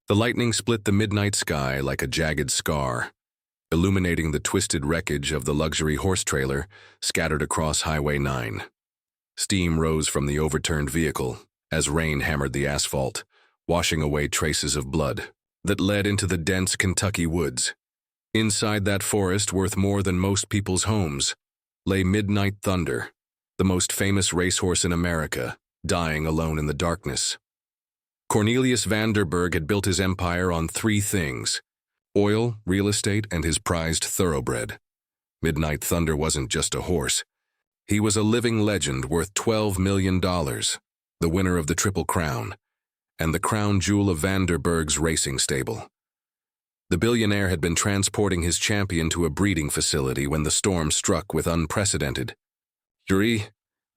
The lightning split the midnight sky like a jagged scar, illuminating the twisted wreckage of the luxury horse trailer scattered across Highway 9. Steam rose from the overturned vehicle as rain hammered the asphalt, washing away traces of blood that led into the dense Kentucky woods. Inside that forest, worth more than most people's homes, lay Midnight Thunder, the most famous racehorse in America, dying alone in the darkness. Cornelius Vanderburg had built his empire on three things: oil, real estate, and his prized thoroughbred. Midnight Thunder wasn't just a horse. He was a living legend worth $12 million, the winner of the Triple Crown, and the crown jewel of Vanderburg's racing stable. The billionaire had been transporting his champion to a breeding facility when the storm struck with unprecedented fury.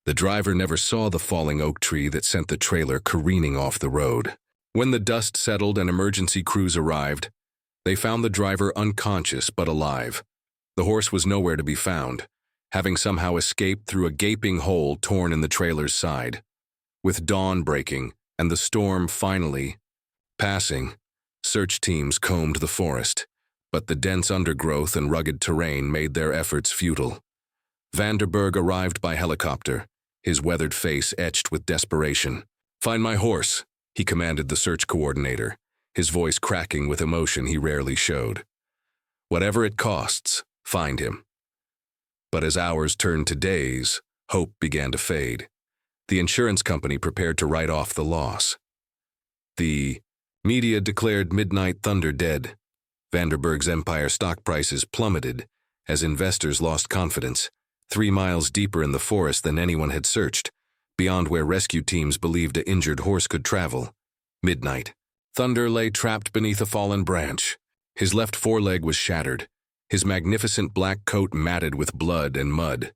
The driver never saw the falling oak tree that sent the trailer careening off the road. When the dust settled and emergency crews arrived, they found the driver unconscious but alive. The horse was nowhere to be found, having somehow escaped through a gaping hole torn in the trailer's side. With dawn breaking and the storm finally passing, search teams combed the forest, but the dense undergrowth and rugged terrain made their efforts futile. Vanderburg arrived by helicopter, his weathered face etched with desperation. "Find my horse," he commanded the search coordinator, his voice cracking with emotion he rarely showed. "Whatever it costs, find him." But as hours turned to days, hope began to fade. The insurance company prepared to write off the loss. The media declared Midnight Thunder dead. Vanderburg's empire stock prices plummeted as investors lost confidence. 3 miles deeper in the forest than anyone had searched, beyond where rescue teams believed an injured horse could travel. Midnight Thunder lay trapped beneath a fallen branch. His left foreleg was shattered, his magnificent black coat matted with blood and mud.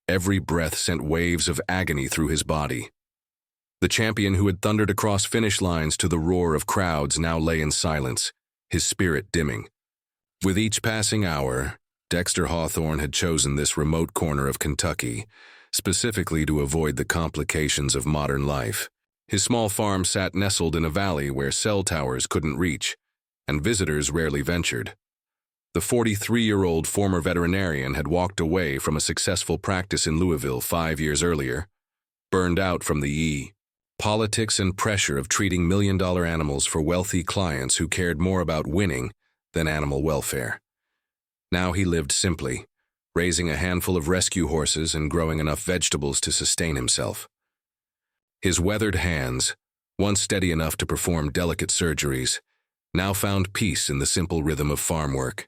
Every breath sent waves of agony through his body. The champion who had thundered across finish lines to the roar of crowds now lay in silence, his spirit dimming. With each passing hour, Dexter Hawthorne had chosen this remote corner of Kentucky, specifically to avoid the complications of modern life. His small farm sat nestled in a valley where cell towers couldn't reach, and visitors rarely ventured. The 43-year-old former veterinarian had walked away from a successful practice in Louisville 5 years earlier, burned out from the politics and pressure of treating million-dollar animals for wealthy clients who cared more about winning than animal welfare. Now he lived simply, raising a handful of rescue horses and growing enough vegetables to sustain himself. His weathered hands, once steady enough to perform delicate surgeries, now found peace in the simple rhythm of farm work.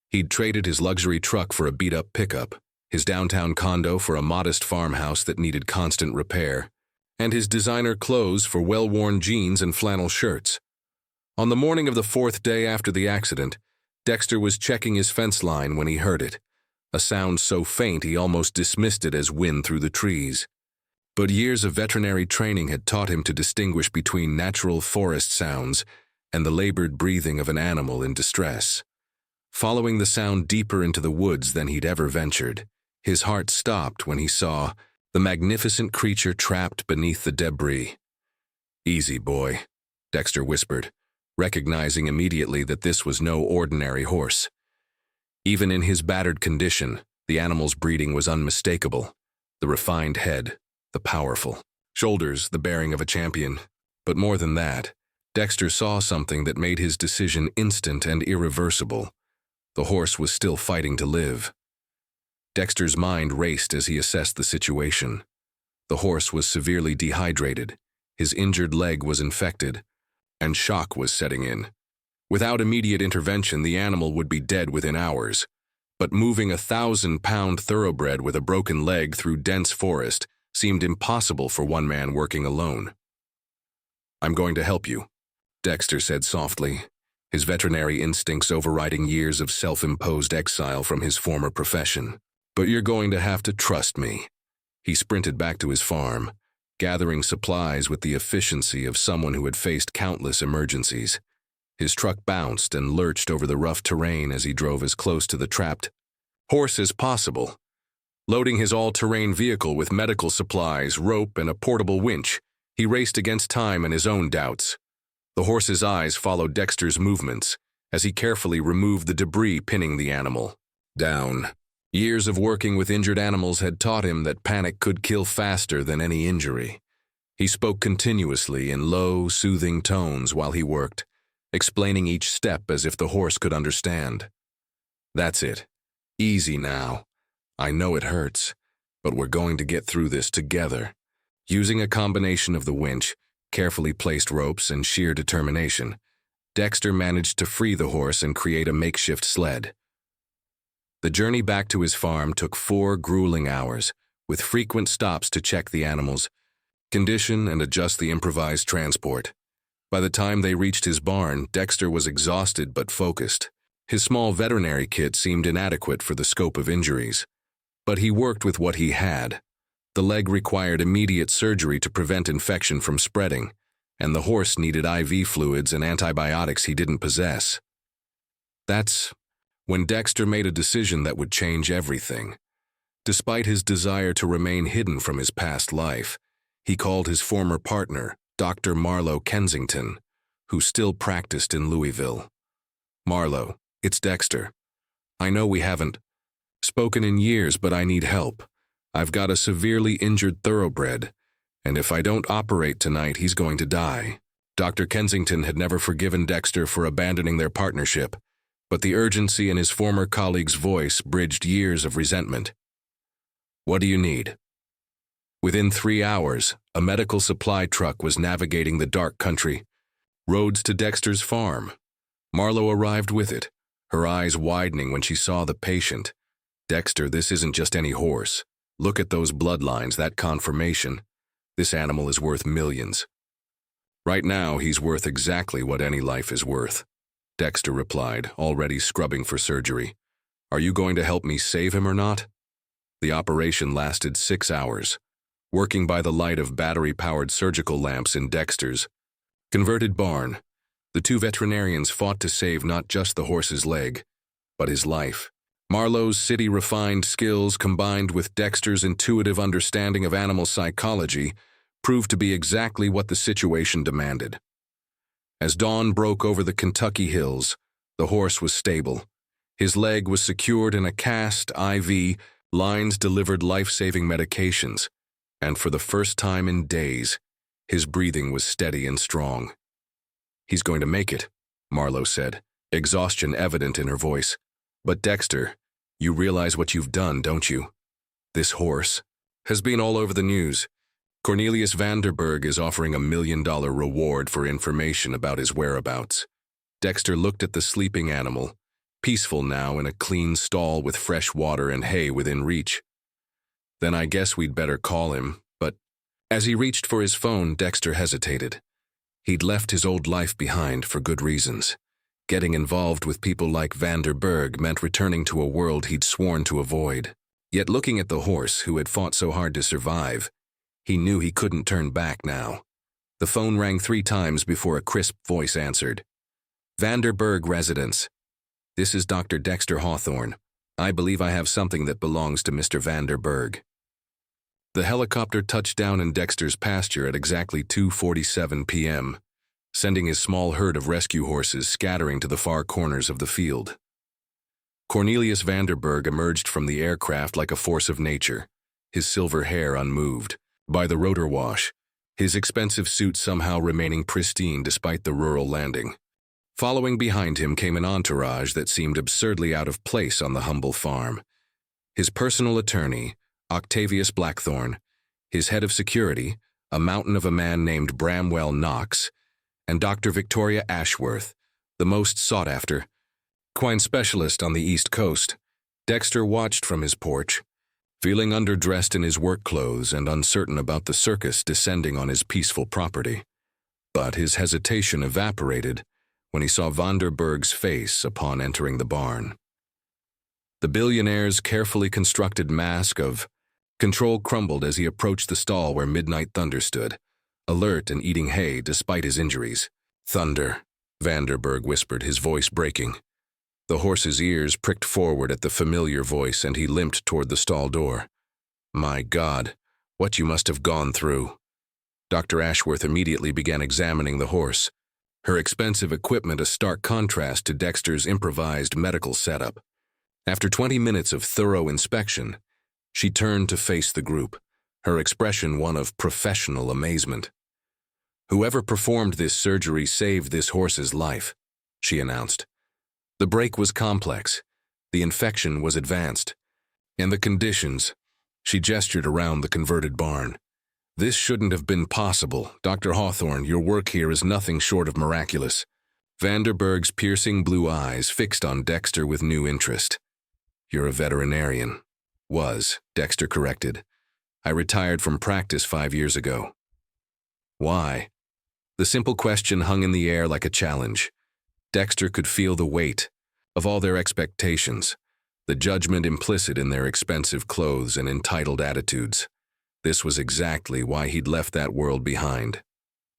He'd traded his luxury truck for a beat-up pickup, his downtown condo for a modest farmhouse that needed constant repair, and his designer clothes for well-worn jeans and flannel shirts. On the morning of the 4th day after the accident, Dexter was checking his fence line when he heard it, a sound so faint he almost dismissed it as wind through the trees. But years of veterinary training had taught him to distinguish between natural forest sounds and the labored breathing of an animal in distress. Following the sound deeper into the woods than he'd ever ventured, his heart stopped when he saw the magnificent creature trapped beneath the debris. "Easy, boy," Dexter whispered, recognizing immediately that this was no ordinary horse. Even in his battered condition, the animal's breeding was unmistakable. The refined head, the powerful shoulders, the bearing of a champion. But more than that, Dexter saw something that made his decision instant and irreversible. The horse was still fighting to live. Dexter's mind raced as he assessed the situation. The horse was severely dehydrated, his injured leg was infected, and shock was setting in. Without immediate intervention, the animal would be dead within hours. But moving a 1,000-pound thoroughbred with a broken leg through dense forest seemed impossible for one man working alone. "I'm going to help you," Dexter said softly, his veterinary instincts overriding years of self-imposed exile from his former profession. "But you're going to have to trust me." He sprinted back to his farm, gathering supplies with the efficiency of someone who had faced countless emergencies. His truck bounced and lurched over the rough terrain as he drove as close to the trapped horse as possible. Loading his all-terrain vehicle with medical supplies, rope, and a portable winch, he raced against time and his own doubts. The horse's eyes followed Dexter's movements as he carefully removed the debris pinning the animal down. Years of working with injured animals had taught him that panic could kill faster than any injury. He spoke continuously in low, soothing tones while he worked, explaining each step as if the horse could understand. "That's it. Easy now. I know it hurts, but we're going to get through this together." Using a combination of the winch, carefully placed ropes, and sheer determination, Dexter managed to free the horse and create a makeshift sled. The journey back to his farm took 4 grueling hours, with frequent stops to check the animal's condition and adjust the improvised transport. By the time they reached his barn, Dexter was exhausted but focused. His small veterinary kit seemed inadequate for the scope of injuries, but he worked with what he had. The leg required immediate surgery to prevent infection from spreading, and the horse needed IV fluids and antibiotics he didn't possess. That's when Dexter made a decision that would change everything. Despite his desire to remain hidden from his past life, he called his former partner, Dr. Marlowe Kensington, who still practiced in Louisville. "Marlowe, it's Dexter. I know we haven't spoken in years, but I need help. I've got a severely injured thoroughbred, and if I don't operate tonight, he's going to die." Dr. Kensington had never forgiven Dexter for abandoning their partnership, but the urgency in his former colleague's voice bridged years of resentment. "What do you need?" Within 3 hours, a medical supply truck was navigating the dark country roads to Dexter's farm. Marlowe arrived with it, her eyes widening when she saw the patient. "Dexter, this isn't just any horse. Look at those bloodlines, that confirmation. This animal is worth millions." "Right now, he's worth exactly what any life is worth," Dexter replied, already scrubbing for surgery. "Are you going to help me save him or not?" The operation lasted 6 hours. Working by the light of battery-powered surgical lamps in Dexter's converted barn, the 2 veterinarians fought to save not just the horse's leg, but his life. Marlowe's city-refined skills combined with Dexter's intuitive understanding of animal psychology proved to be exactly what the situation demanded. As dawn broke over the Kentucky hills, the horse was stable. His leg was secured in a cast. IV lines delivered life-saving medications, and for the first time in days, his breathing was steady and strong. "He's going to make it," Marlowe said, exhaustion evident in her voice. "But Dexter, you realize what you've done, don't you? This horse has been all over the news. Cornelius Vanderburg is offering $1 million reward for information about his whereabouts." Dexter looked at the sleeping animal, peaceful now in a clean stall with fresh water and hay within reach. "Then I guess we'd better call him," but as he reached for his phone, Dexter hesitated. He'd left his old life behind for good reasons. Getting involved with people like Vanderburg meant returning to a world he'd sworn to avoid. Yet looking at the horse who had fought so hard to survive, he knew he couldn't turn back now. The phone rang 3 times before a crisp voice answered. "Vanderburg residence. This is Dr. Dexter Hawthorne. I believe I have something that belongs to Mr. Vanderburg." The helicopter touched down in Dexter's pasture at exactly 2:47 p.m., sending his small herd of rescue horses scattering to the far corners of the field. Cornelius Vanderburg emerged from the aircraft like a force of nature, his silver hair unmoved by the rotor wash, his expensive suit somehow remaining pristine despite the rural landing. Following behind him came an entourage that seemed absurdly out of place on the humble farm. His personal attorney, Octavius Blackthorne, his head of security, a mountain of a man named Bramwell Knox, and Dr. Victoria Ashworth, the most sought-after equine specialist on the East Coast. Dexter watched from his porch, feeling underdressed in his work clothes and uncertain about the circus descending on his peaceful property. But his hesitation evaporated when he saw Vanderburg's face upon entering the barn. The billionaire's carefully constructed mask of control crumbled as he approached the stall where Midnight Thunder stood, alert and eating hay despite his injuries. "Thunder," Vanderburg whispered, his voice breaking. The horse's ears pricked forward at the familiar voice, and he limped toward the stall door. "My God, what you must have gone through." Dr. Ashworth immediately began examining the horse, her expensive equipment a stark contrast to Dexter's improvised medical setup. After 20 minutes of thorough inspection, she turned to face the group, her expression one of professional amazement. "Whoever performed this surgery saved this horse's life," she announced. "The break was complex, the infection was advanced, and the conditions," she gestured around the converted barn. "This shouldn't have been possible. Dr. Hawthorne, your work here is nothing short of miraculous." Vanderberg's piercing blue eyes fixed on Dexter with new interest. "You're a veterinarian." "Was," Dexter corrected. "I retired from practice 5 years ago." "Why?" The simple question hung in the air like a challenge. Dexter could feel the weight of all their expectations, the judgment implicit in their expensive clothes and entitled attitudes. This was exactly why he'd left that world behind.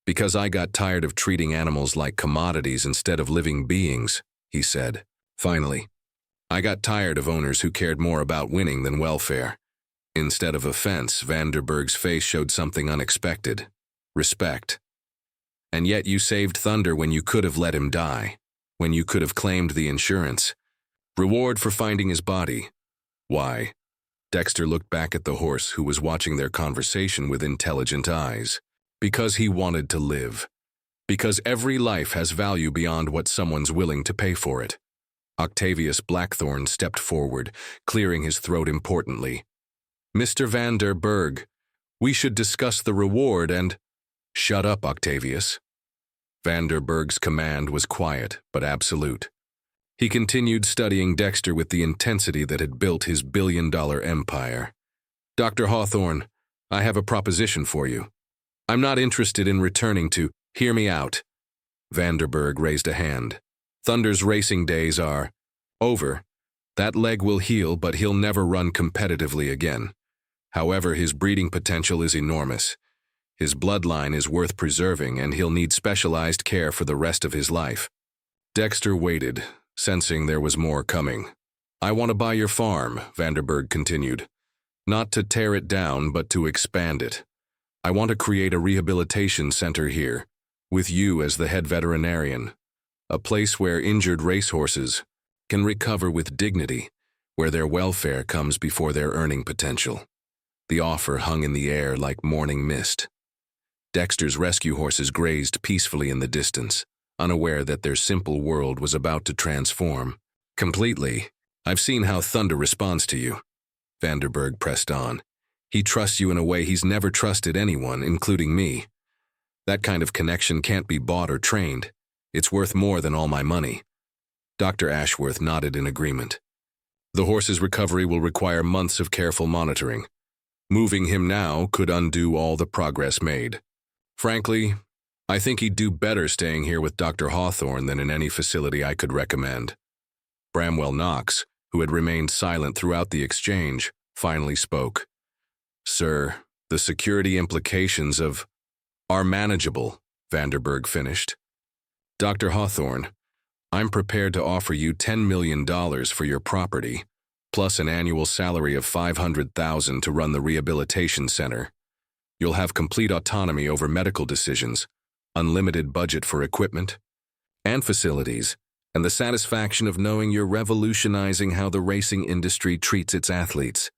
"Because I got tired of treating animals like commodities instead of living beings," he said. "Finally, I got tired of owners who cared more about winning than welfare." Instead of offense, Vanderberg's face showed something unexpected: respect. "And yet you saved Thunder when you could have let him die, when you could have claimed the insurance. Reward for finding his body. Why?" Dexter looked back at the horse, who was watching their conversation with intelligent eyes. "Because he wanted to live. Because every life has value beyond what someone's willing to pay for it." Octavius Blackthorne stepped forward, clearing his throat importantly. "Mr. Vanderberg, we should discuss the reward and—" "Shut up, Octavius." Vanderberg's command was quiet but absolute. He continued studying Dexter with the intensity that had built his billion-dollar empire. "Dr. Hawthorne, I have a proposition for you. I'm not interested in returning to—" "Hear me out." Vanderberg raised a hand. "Thunder's racing days are over. That leg will heal, but he'll never run competitively again. However, his breeding potential is enormous. His bloodline is worth preserving, and he'll need specialized care for the rest of his life." Dexter waited, sensing there was more coming. "I want to buy your farm," Vanderberg continued. "Not to tear it down, but to expand it. I want to create a rehabilitation center here, with you as the head veterinarian. A place where injured racehorses can recover with dignity, where their welfare comes before their earning potential." The offer hung in the air like morning mist. Dexter's rescue horses grazed peacefully in the distance, unaware that their simple world was about to transform completely. "I've seen how Thunder responds to you," Vanderberg pressed on. "He trusts you in a way he's never trusted anyone, including me. That kind of connection can't be bought or trained. It's worth more than all my money." Dr. Ashworth nodded in agreement. "The horse's recovery will require months of careful monitoring. Moving him now could undo all the progress made. Frankly, I think he'd do better staying here with Dr. Hawthorne than in any facility I could recommend." Bramwell Knox, who had remained silent throughout the exchange, finally spoke. "Sir, the security implications of—" "Are manageable," Vanderberg finished. "Dr. Hawthorne, I'm prepared to offer you $10 million for your property, plus an annual salary of $500,000 to run the rehabilitation center. You'll have complete autonomy over medical decisions, unlimited budget for equipment and facilities, and the satisfaction of knowing you're revolutionizing how the racing industry treats its athletes."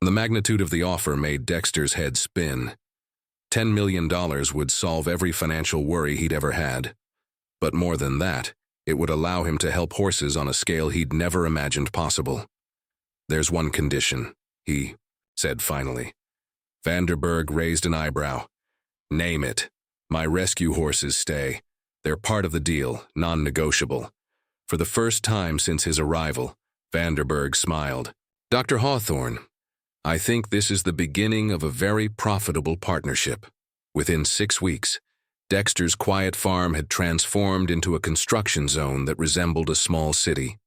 The magnitude of the offer made Dexter's head spin. $10 million would solve every financial worry he'd ever had. But more than that, it would allow him to help horses on a scale he'd never imagined possible. "There's one condition," he said finally. Vanderberg raised an eyebrow. "Name it." "My rescue horses stay. They're part of the deal, non-negotiable." For the first time since his arrival, Vanderberg smiled. "Dr. Hawthorne, I think this is the beginning of a very profitable partnership." Within 6 weeks, Dexter's quiet farm had transformed into a construction zone that resembled a small city.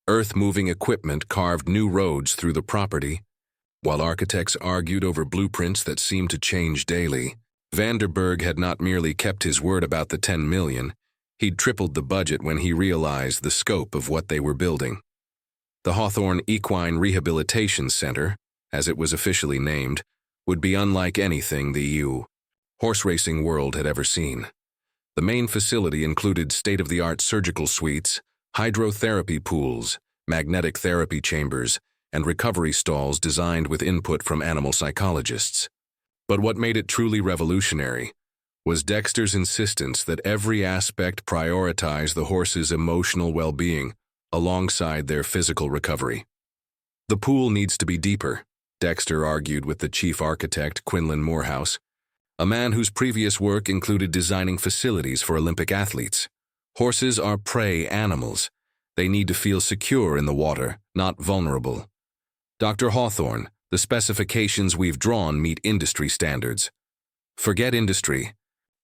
Earth-moving equipment carved new roads through the property, while architects argued over blueprints that seemed to change daily. Vanderberg had not merely kept his word about the $10 million, he'd tripled the budget when he realized the scope of what they were building. The Hawthorne Equine Rehabilitation Center, as it was officially named, would be unlike anything the horse racing world had ever seen. The main facility included state-of-the-art surgical suites, hydrotherapy pools, magnetic therapy chambers, and recovery stalls designed with input from animal psychologists. But what made it truly revolutionary was Dexter's insistence that every aspect prioritize the horse's emotional well-being alongside their physical recovery. The pool needs to be deeper, Dexter argued with the chief architect, Quinlan Morehouse, a man whose previous work included designing facilities for Olympic athletes. Horses are prey animals. They need to feel secure in the water, not vulnerable. Dr. Hawthorne, the specifications we've drawn meet industry standards. Forget industry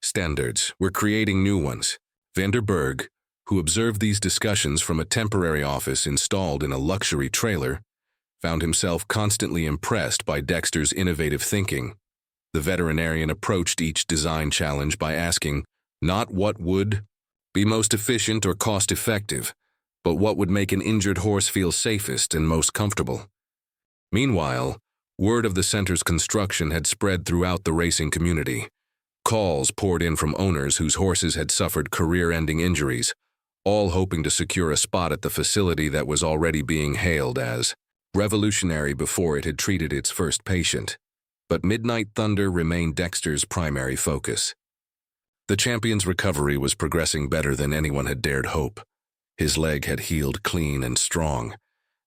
standards, we're creating new ones. Vanderberg, who observed these discussions from a temporary office installed in a luxury trailer, found himself constantly impressed by Dexter's innovative thinking. The veterinarian approached each design challenge by asking not what would be most efficient or cost-effective, but what would make an injured horse feel safest and most comfortable. Meanwhile, word of the center's construction had spread throughout the racing community. Calls poured in from owners whose horses had suffered career-ending injuries, all hoping to secure a spot at the facility that was already being hailed as revolutionary before it had treated its first patient. But Midnight Thunder remained Dexter's primary focus. The champion's recovery was progressing better than anyone had dared hope. His leg had healed clean and strong,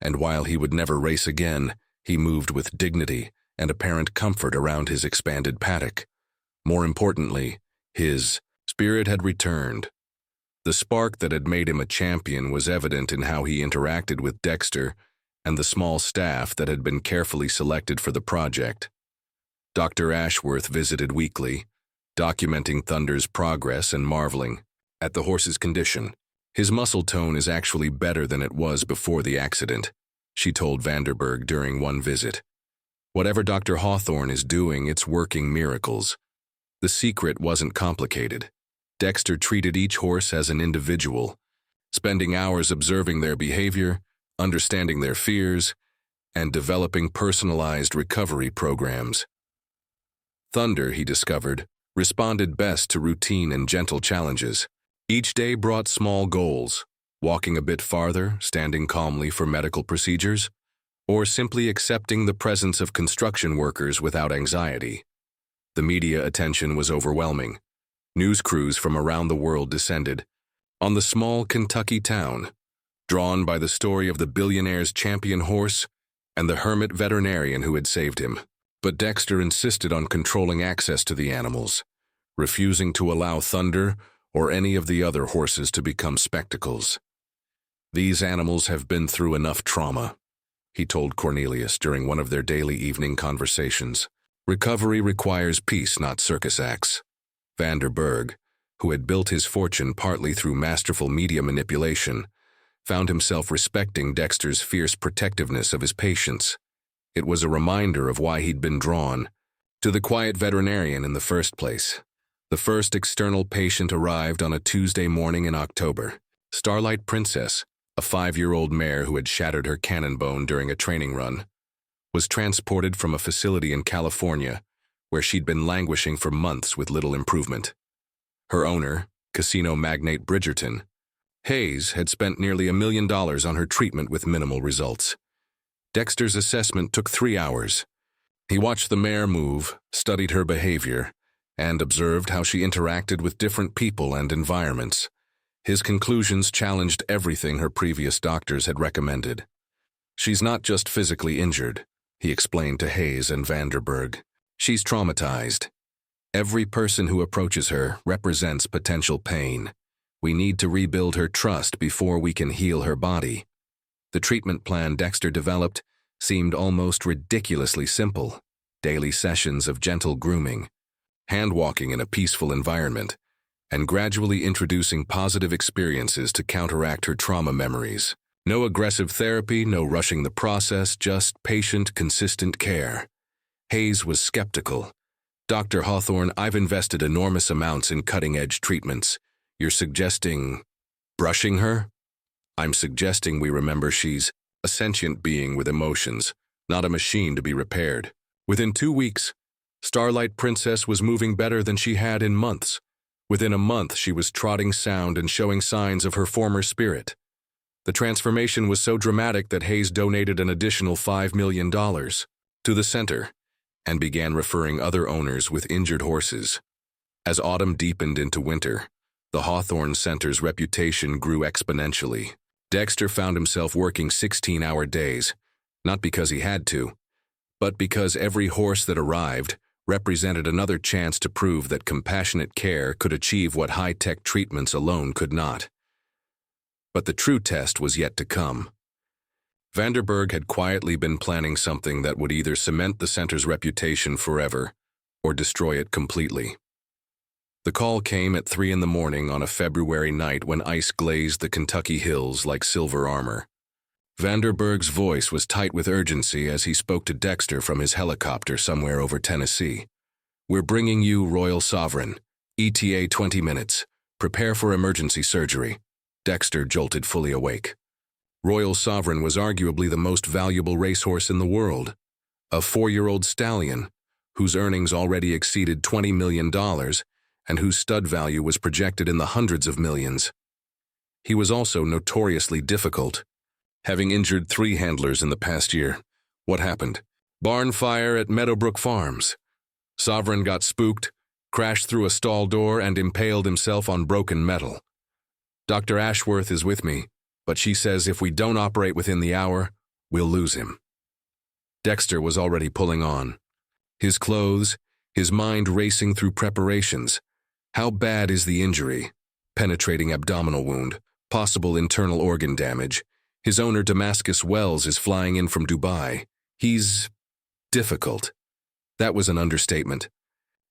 and while he would never race again, he moved with dignity and apparent comfort around his expanded paddock. More importantly, his spirit had returned. The spark that had made him a champion was evident in how he interacted with Dexter and the small staff that had been carefully selected for the project. Dr. Ashworth visited weekly, documenting Thunder's progress and marveling at the horse's condition. His muscle tone is actually better than it was before the accident, she told Vanderberg during one visit. Whatever Dr. Hawthorne is doing, it's working miracles. The secret wasn't complicated. Dexter treated each horse as an individual, spending hours observing their behavior, understanding their fears, and developing personalized recovery programs. Thunder, he discovered, responded best to routine and gentle challenges. Each day brought small goals, walking a bit farther, standing calmly for medical procedures, or simply accepting the presence of construction workers without anxiety. The media attention was overwhelming. News crews from around the world descended on the small Kentucky town, drawn by the story of the billionaire's champion horse and the hermit veterinarian who had saved him. But Dexter insisted on controlling access to the animals, refusing to allow Thunder or any of the other horses to become spectacles. These animals have been through enough trauma, he told Cornelius during one of their daily evening conversations. Recovery requires peace, not circus acts. Vanderberg, who had built his fortune partly through masterful media manipulation, found himself respecting Dexter's fierce protectiveness of his patients. It was a reminder of why he'd been drawn to the quiet veterinarian in the first place. The first external patient arrived on a Tuesday morning in October. Starlight Princess, a 5-year-old mare who had shattered her cannon bone during a training run, was transported from a facility in California where she'd been languishing for months with little improvement. Her owner, casino magnate Bridgerton, Hayes, had spent nearly $1 million on her treatment with minimal results. Dexter's assessment took 3 hours. He watched the mare move, studied her behavior, and observed how she interacted with different people and environments. His conclusions challenged everything her previous doctors had recommended. She's not just physically injured, he explained to Hayes and Vanderberg. She's traumatized. Every person who approaches her represents potential pain. We need to rebuild her trust before we can heal her body. The treatment plan Dexter developed seemed almost ridiculously simple. Daily sessions of gentle grooming, hand-walking in a peaceful environment, and gradually introducing positive experiences to counteract her trauma memories. No aggressive therapy, no rushing the process, just patient, consistent care. Hayes was skeptical. Dr. Hawthorne, I've invested enormous amounts in cutting-edge treatments. You're suggesting brushing her? I'm suggesting we remember she's a sentient being with emotions, not a machine to be repaired. Within 2 weeks, Starlight Princess was moving better than she had in months, Within a month, she was trotting sound and showing signs of her former spirit. The transformation was so dramatic that Hayes donated an additional $5 million to the center and began referring other owners with injured horses. As autumn deepened into winter, the Hawthorne Center's reputation grew exponentially. Dexter found himself working 16-hour days, not because he had to, but because every horse that arrived represented another chance to prove that compassionate care could achieve what high-tech treatments alone could not. But the true test was yet to come. Vanderburg had quietly been planning something that would either cement the center's reputation forever or destroy it completely. The call came at 3 a.m. on a February night when ice glazed the Kentucky hills like silver armor. Vanderburg's voice was tight with urgency as he spoke to Dexter from his helicopter somewhere over Tennessee. "We're bringing you Royal Sovereign. ETA 20 minutes. Prepare for emergency surgery." Dexter jolted fully awake. Royal Sovereign was arguably the most valuable racehorse in the world. A 4-year-old stallion, whose earnings already exceeded $20 million, and whose stud value was projected in the hundreds of millions. He was also notoriously difficult, having injured 3 handlers in the past year. What happened? Barn fire at Meadowbrook Farms. Sovereign got spooked, crashed through a stall door, and impaled himself on broken metal. Dr. Ashworth is with me, but she says if we don't operate within the hour, we'll lose him. Dexter was already pulling on. His clothes, his mind racing through preparations. How bad is the injury? Penetrating abdominal wound, possible internal organ damage. His owner, Damascus Wells, is flying in from Dubai. He's difficult. That was an understatement.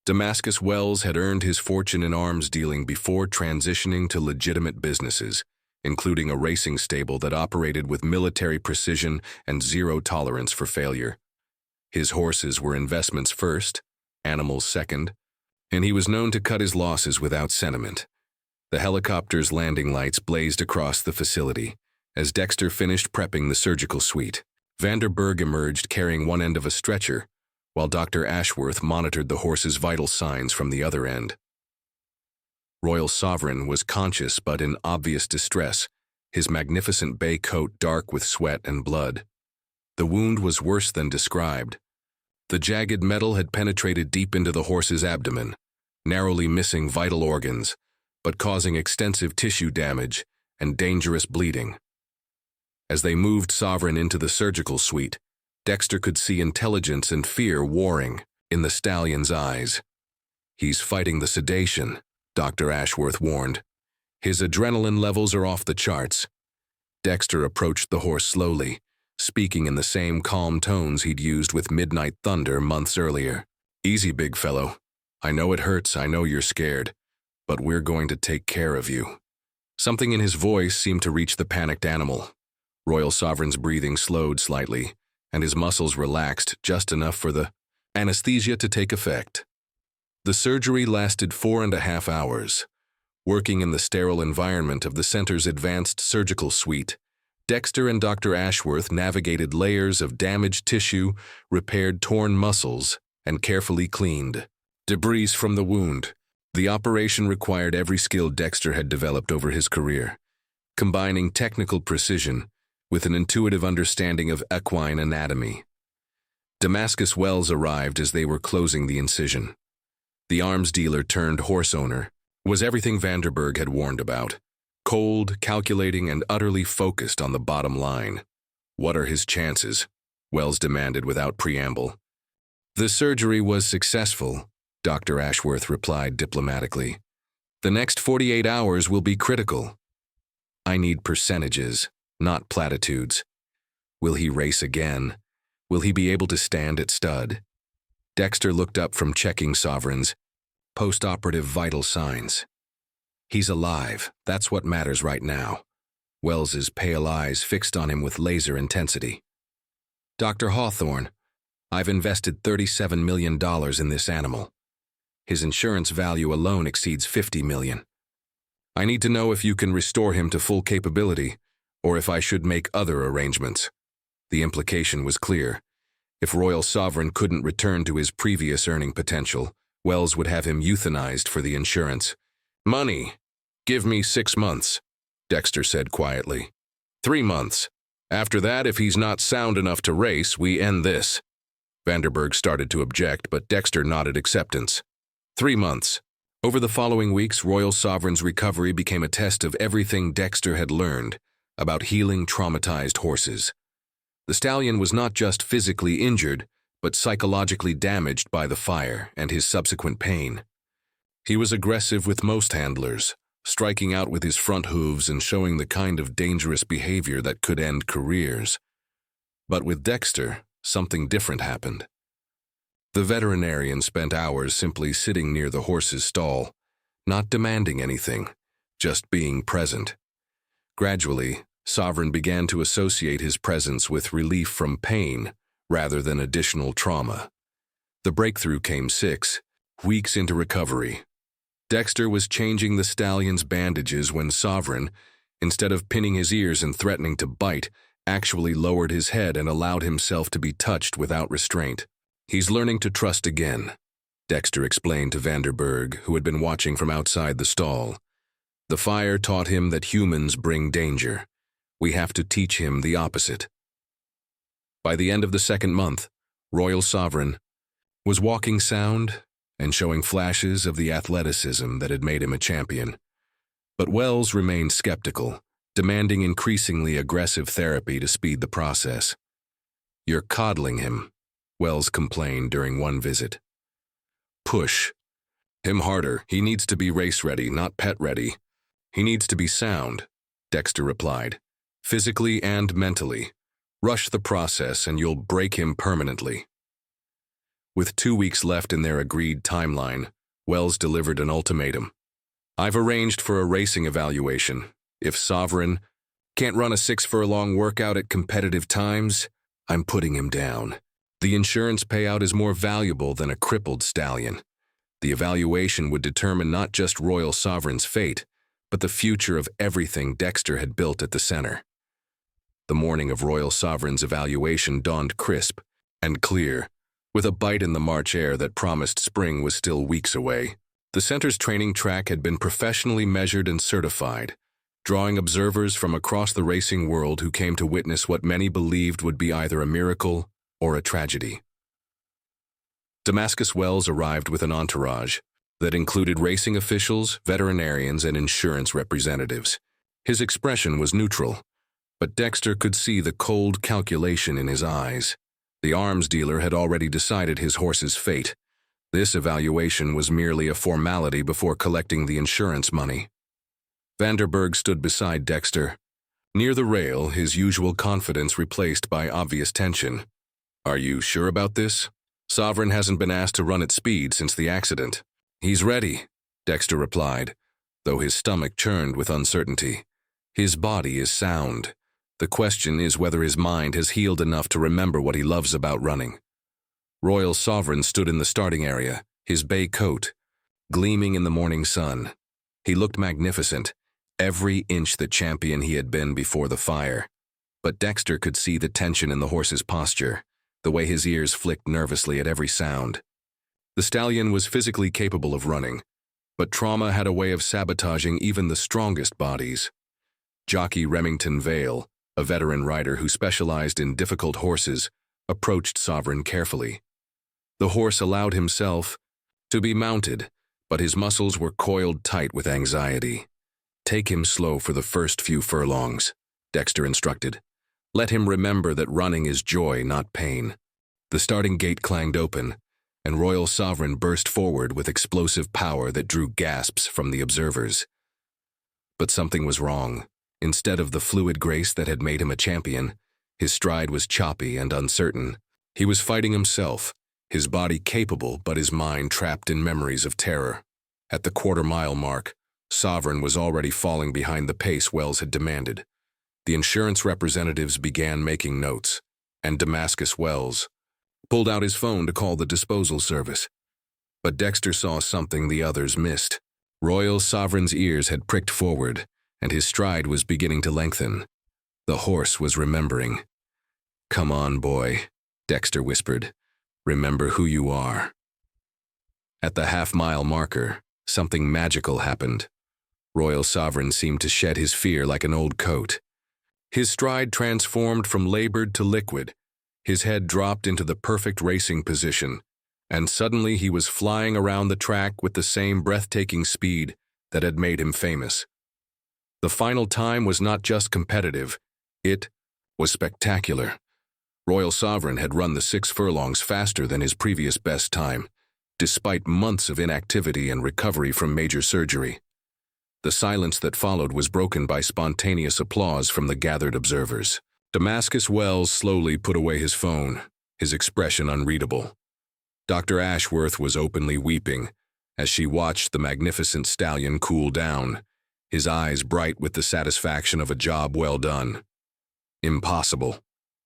Damascus Wells had earned his fortune in arms dealing before transitioning to legitimate businesses, including a racing stable that operated with military precision and zero tolerance for failure. His horses were investments first, animals second, and he was known to cut his losses without sentiment. The helicopter's landing lights blazed across the facility as Dexter finished prepping the surgical suite. Vanderburg emerged carrying one end of a stretcher, while Dr. Ashworth monitored the horse's vital signs from the other end. Royal Sovereign was conscious but in obvious distress, his magnificent bay coat dark with sweat and blood. The wound was worse than described. The jagged metal had penetrated deep into the horse's abdomen, narrowly missing vital organs, but causing extensive tissue damage and dangerous bleeding. As they moved Sovereign into the surgical suite, Dexter could see intelligence and fear warring in the stallion's eyes. "He's fighting the sedation," Dr. Ashworth warned. "His adrenaline levels are off the charts." Dexter approached the horse slowly, speaking in the same calm tones he'd used with Midnight Thunder months earlier. "Easy, big fellow. I know it hurts, I know you're scared, but we're going to take care of you." Something in his voice seemed to reach the panicked animal. Royal Sovereign's breathing slowed slightly, and his muscles relaxed just enough for the anesthesia to take effect. The surgery lasted 4.5 hours. Working in the sterile environment of the center's advanced surgical suite, Dexter and Dr. Ashworth navigated layers of damaged tissue, repaired torn muscles, and carefully cleaned debris from the wound. The operation required every skill Dexter had developed over his career, combining technical precision with an intuitive understanding of equine anatomy. Damascus Wells arrived as they were closing the incision. The arms dealer turned horse owner was everything Vanderburg had warned about. Cold, calculating, and utterly focused on the bottom line. "What are his chances?" Wells demanded without preamble. "The surgery was successful," Dr. Ashworth replied diplomatically. "The next 48 hours will be critical. I need percentages, not platitudes. Will he race again? Will he be able to stand at stud?" Dexter looked up from checking Sovereign's post-operative vital signs. "He's alive. That's what matters right now." Wells's pale eyes fixed on him with laser intensity. "Dr. Hawthorne, I've invested $37 million in this animal. His insurance value alone exceeds $50 million. I need to know if you can restore him to full capability, or if I should make other arrangements." The implication was clear. If Royal Sovereign couldn't return to his previous earning potential, Wells would have him euthanized for the insurance, Money. Give me 6 months, Dexter said quietly. 3 months. After that, if he's not sound enough to race, we end this. Vanderberg started to object, but Dexter nodded acceptance. 3 months. Over the following weeks, Royal Sovereign's recovery became a test of everything Dexter had learned about healing traumatized horses. The stallion was not just physically injured, but psychologically damaged by the fire and his subsequent pain. He was aggressive with most handlers, striking out with his front hooves and showing the kind of dangerous behavior that could end careers. But with Dexter, something different happened. The veterinarian spent hours simply sitting near the horse's stall, not demanding anything, just being present. Gradually, Sovereign began to associate his presence with relief from pain rather than additional trauma. The breakthrough came 6 weeks into recovery. Dexter was changing the stallion's bandages when Sovereign, instead of pinning his ears and threatening to bite, actually lowered his head and allowed himself to be touched without restraint. He's learning to trust again, Dexter explained to Vanderberg, who had been watching from outside the stall. The fire taught him that humans bring danger. We have to teach him the opposite. By the end of the 2nd month, Royal Sovereign was walking sound and showing flashes of the athleticism that had made him a champion. But Wells remained skeptical, demanding increasingly aggressive therapy to speed the process. "You're coddling him," Wells complained during one visit. "Push him harder. He needs to be race-ready, not pet-ready. He needs to be sound," Dexter replied, "physically and mentally. Rush the process and you'll break him permanently." With 2 weeks left in their agreed timeline, Wells delivered an ultimatum. "I've arranged for a racing evaluation. If Sovereign can't run a 6-furlong workout at competitive times, I'm putting him down. The insurance payout is more valuable than a crippled stallion. The evaluation would determine not just Royal Sovereign's fate, but the future of everything Dexter had built at the center." The morning of Royal Sovereign's evaluation dawned crisp and clear, with a bite in the March air that promised spring was still weeks away. The center's training track had been professionally measured and certified, drawing observers from across the racing world who came to witness what many believed would be either a miracle or a tragedy. Damascus Wells arrived with an entourage that included racing officials, veterinarians, and insurance representatives. His expression was neutral, but Dexter could see the cold calculation in his eyes. The arms dealer had already decided his horse's fate. This evaluation was merely a formality before collecting the insurance money. Vanderberg stood beside Dexter. Near the rail, his usual confidence replaced by obvious tension. "Are you sure about this? Sovereign hasn't been asked to run at speed since the accident." "He's ready," Dexter replied, though his stomach churned with uncertainty. "His body is sound. The question is whether his mind has healed enough to remember what he loves about running." Royal Sovereign stood in the starting area, his bay coat gleaming in the morning sun. He looked magnificent, every inch the champion he had been before the fire. But Dexter could see the tension in the horse's posture, the way his ears flicked nervously at every sound. The stallion was physically capable of running, but trauma had a way of sabotaging even the strongest bodies. Jockey Remington Vale, a veteran rider who specialized in difficult horses, approached Sovereign carefully. The horse allowed himself to be mounted, but his muscles were coiled tight with anxiety. "Take him slow for the first few furlongs," Dexter instructed. "Let him remember that running is joy, not pain." The starting gate clanged open, and Royal Sovereign burst forward with explosive power that drew gasps from the observers. But something was wrong. Instead of the fluid grace that had made him a champion, his stride was choppy and uncertain. He was fighting himself, his body capable but his mind trapped in memories of terror. At the quarter-mile mark, Sovereign was already falling behind the pace Wells had demanded. The insurance representatives began making notes, and Damascus Wells pulled out his phone to call the disposal service. But Dexter saw something the others missed. Royal Sovereign's ears had pricked forward, and his stride was beginning to lengthen. The horse was remembering. "Come on, boy," Dexter whispered. "Remember who you are." At the half-mile marker, something magical happened. Royal Sovereign seemed to shed his fear like an old coat. His stride transformed from labored to liquid. His head dropped into the perfect racing position, and suddenly he was flying around the track with the same breathtaking speed that had made him famous. The final time was not just competitive, it was spectacular. Royal Sovereign had run the 6 furlongs faster than his previous best time, despite months of inactivity and recovery from major surgery. The silence that followed was broken by spontaneous applause from the gathered observers. Damascus Wells slowly put away his phone, his expression unreadable. Dr. Ashworth was openly weeping as she watched the magnificent stallion cool down, his eyes bright with the satisfaction of a job well done. "Impossible,"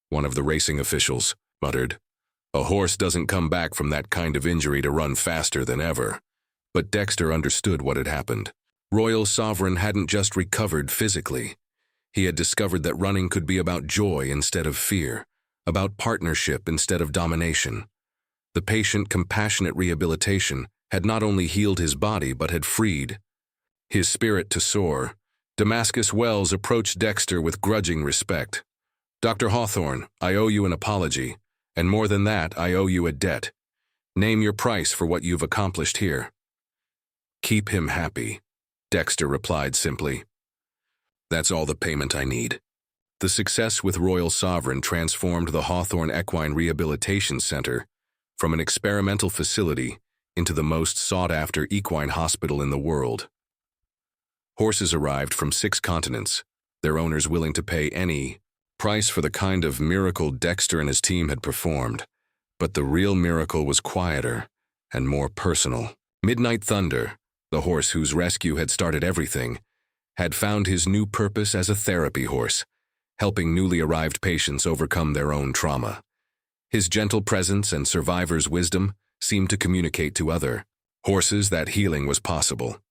one of the racing officials muttered. "A horse doesn't come back from that kind of injury to run faster than ever." But Dexter understood what had happened. Royal Sovereign hadn't just recovered physically. He had discovered that running could be about joy instead of fear, about partnership instead of domination. The patient, compassionate rehabilitation had not only healed his body but had freed his spirit to soar. Damascus Wells approached Dexter with grudging respect. "Dr. Hawthorne, I owe you an apology, and more than that, I owe you a debt. Name your price for what you've accomplished here." "Keep him happy," Dexter replied simply. "That's all the payment I need." The success with Royal Sovereign transformed the Hawthorne Equine Rehabilitation Center from an experimental facility into the most sought-after equine hospital in the world. Horses arrived from 6 continents, their owners willing to pay any price for the kind of miracle Dexter and his team had performed. But the real miracle was quieter and more personal. Midnight Thunder, the horse whose rescue had started everything, had found his new purpose as a therapy horse, helping newly arrived patients overcome their own trauma. His gentle presence and survivor's wisdom seemed to communicate to other horses that healing was possible.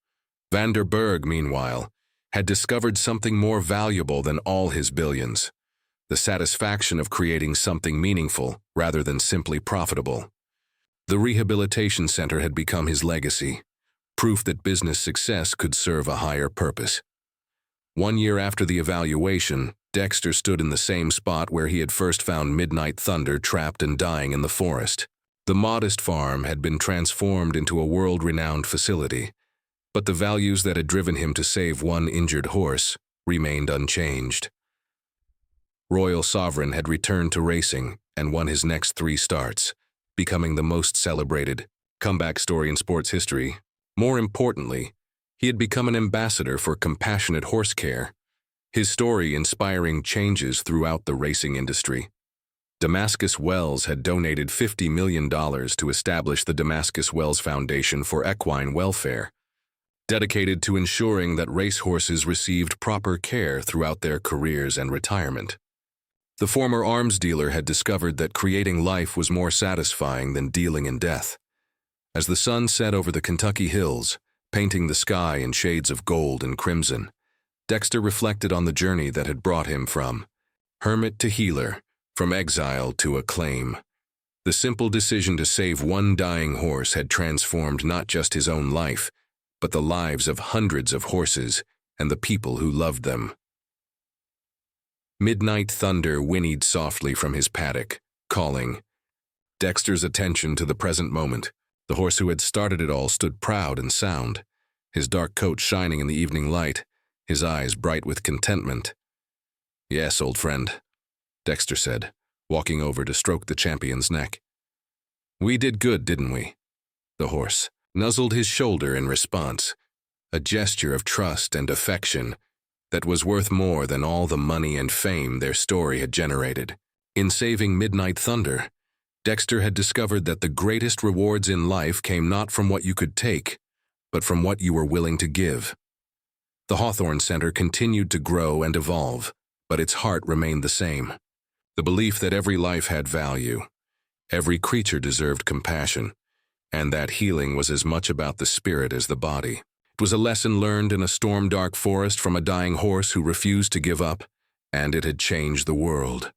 Vanderberg, meanwhile, had discovered something more valuable than all his billions: the satisfaction of creating something meaningful rather than simply profitable. The rehabilitation center had become his legacy, proof that business success could serve a higher purpose. 1 year after the evaluation, Dexter stood in the same spot where he had first found Midnight Thunder trapped and dying in the forest. The modest farm had been transformed into a world-renowned facility, but the values that had driven him to save one injured horse remained unchanged. Royal Sovereign had returned to racing and won his next 3 starts, becoming the most celebrated comeback story in sports history. More importantly, he had become an ambassador for compassionate horse care, his story inspiring changes throughout the racing industry. Damascus Wells had donated $50 million to establish the Damascus Wells Foundation for Equine Welfare, dedicated to ensuring that racehorses received proper care throughout their careers and retirement. The former arms dealer had discovered that creating life was more satisfying than dealing in death. As the sun set over the Kentucky hills, painting the sky in shades of gold and crimson, Dexter reflected on the journey that had brought him from hermit to healer, from exile to acclaim. The simple decision to save one dying horse had transformed not just his own life, but the lives of hundreds of horses and the people who loved them. Midnight Thunder whinnied softly from his paddock, calling. Dexter's attention to the present moment. The horse who had started it all stood proud and sound, his dark coat shining in the evening light, his eyes bright with contentment. "Yes, old friend," Dexter said, walking over to stroke the champion's neck. "We did good, didn't we?" The horse nuzzled his shoulder in response, a gesture of trust and affection that was worth more than all the money and fame their story had generated. In saving Midnight Thunder, Dexter had discovered that the greatest rewards in life came not from what you could take, but from what you were willing to give. The Hawthorne Center continued to grow and evolve, but its heart remained the same. The belief that every life had value, every creature deserved compassion, and that healing was as much about the spirit as the body. It was a lesson learned in a storm-dark forest from a dying horse who refused to give up, and it had changed the world.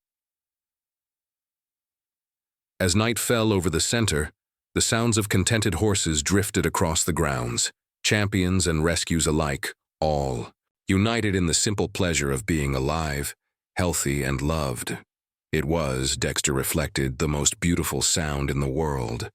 As night fell over the center, the sounds of contented horses drifted across the grounds, Champions and rescues alike, all united in the simple pleasure of being alive, healthy, and loved. It was, Dexter reflected, the most beautiful sound in the world.